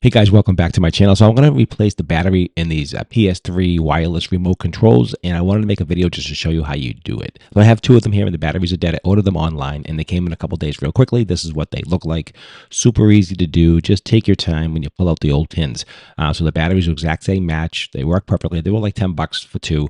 Hey guys, welcome back to my channel. So I'm going to replace the battery in these PS3 wireless remote controls, and I wanted to make a video just to show you how you do it. So I have two of them here, and the batteries are dead. I ordered them online, and they came in a couple days real quickly. This is what they look like. Super easy to do. Just take your time when you pull out the old pins. So the batteries are exact same match. They work perfectly. They were like $10 for two.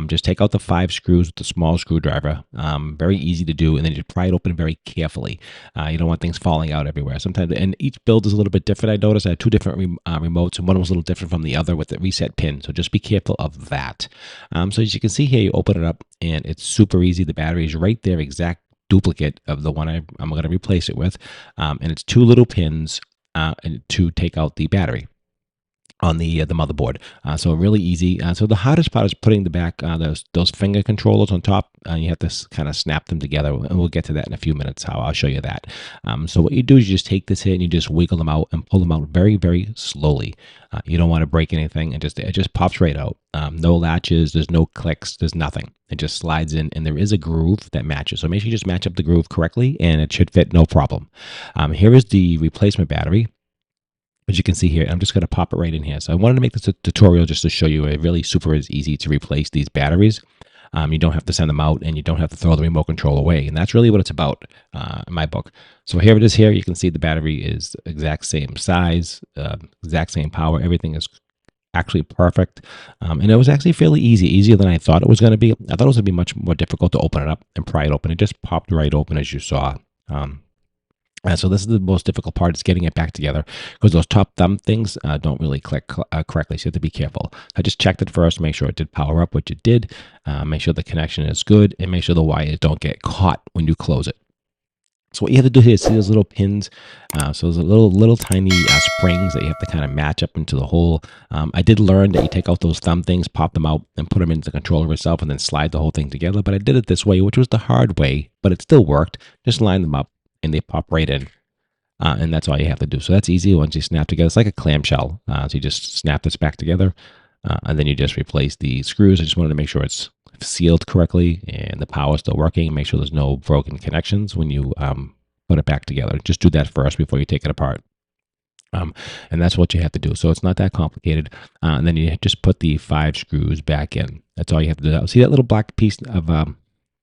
Just take out the 5 screws with the small screwdriver. Very easy to do, and then you pry it open very carefully. You don't want things falling out everywhere. Sometimes, and each build is a little bit different. I noticed I had two different remotes, and one was a little different from the other with the reset pin. So just be careful of that. So as you can see here, you open it up, and it's super easy. The battery is right there, exact duplicate of the one I'm going to replace it with. And it's 2 little pins to take out the battery on the motherboard. So really easy. So the hardest part is putting the back those finger controllers on top. You have to kind of snap them together, and we'll get to that in a few minutes. How I'll show you that. So what you do is you just take this here and you just wiggle them out and pull them out very, very slowly. You don't want to break anything, and it just pops right out. No latches, there's no clicks, there's nothing. It just slides in, and there is a groove that matches. So make sure you just match up the groove correctly, and it should fit no problem. Here is the replacement battery. As you can see here, I'm just going to pop it right in here. So I wanted to make this a tutorial just to show you it really super is easy to replace these batteries. You don't have to send them out, and you don't have to throw the remote control away. And that's really what it's about in my book. So here it is here. You can see the battery is exact same size, exact same power. Everything is actually perfect. And it was actually fairly easy, easier than I thought it was going to be. I thought it was going to be much more difficult to open it up and pry it open. It just popped right open, as you saw. So this is the most difficult part, is getting it back together, because those top thumb things don't really click correctly, so you have to be careful. I just checked it first, make sure it did power up, which it did. Make sure the connection is good, and make sure the wires don't get caught when you close it. So what you have to do here is see those little pins. So there's a little tiny springs that you have to kind of match up into the hole. I did learn that you take out those thumb things, pop them out, and put them into the controller itself, and then slide the whole thing together. But I did it this way, which was the hard way, but it still worked. Just line them up, and they pop right in. And that's all you have to do. So that's easy once you snap together. It's like a clamshell. So you just snap this back together, and then you just replace the screws. I just wanted to make sure it's sealed correctly and the power is still working. Make sure there's no broken connections when you put it back together. Just do that first before you take it apart. And that's what you have to do. So it's not that complicated. And then you just put the 5 screws back in. That's all you have to do. See that little black piece of on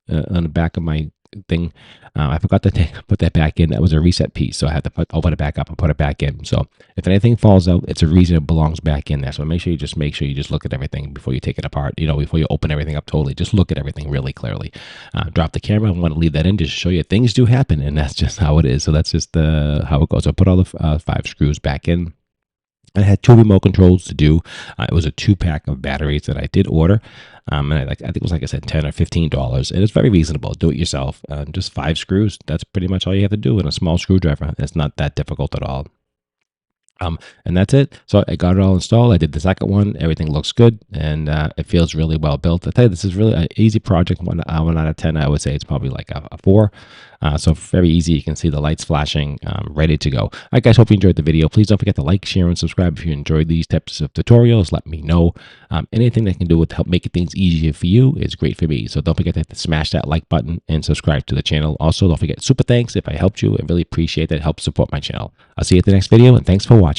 the back of my thing? I forgot to put that back in. That was a reset piece, so I had to open it back up and put it back in. So if anything falls out, it's a reason it belongs back in there. So make sure you just look at everything before you take it apart. Before you open everything up totally, just look at everything really clearly. Drop the camera. I want to leave that in just to show you things do happen, and that's just how it is. So that's just how it goes. So put all the 5 screws back in. I had 2 remote controls to do. It was a 2-pack of batteries that I did order. And I think it was, like I said, $10 or $15. And it's very reasonable. Do it yourself. Just 5 screws. That's pretty much all you have to do, and a small screwdriver. It's not that difficult at all. And that's it. So I got it all installed. I did the second one. Everything looks good, and it feels really well built. I tell you, this is really an easy project. 1 out of 10, I would say it's probably like a 4. So very easy. You can see the lights flashing, ready to go. All right, guys, hope you enjoyed the video. Please don't forget to like, share, and subscribe if you enjoyed these types of tutorials. Let me know. Anything that can do with help making things easier for you is great for me. So don't forget to smash that like button and subscribe to the channel. Also, don't forget super thanks if I helped you. I really appreciate that. It helps support my channel. I'll see you at the next video, and thanks for watching.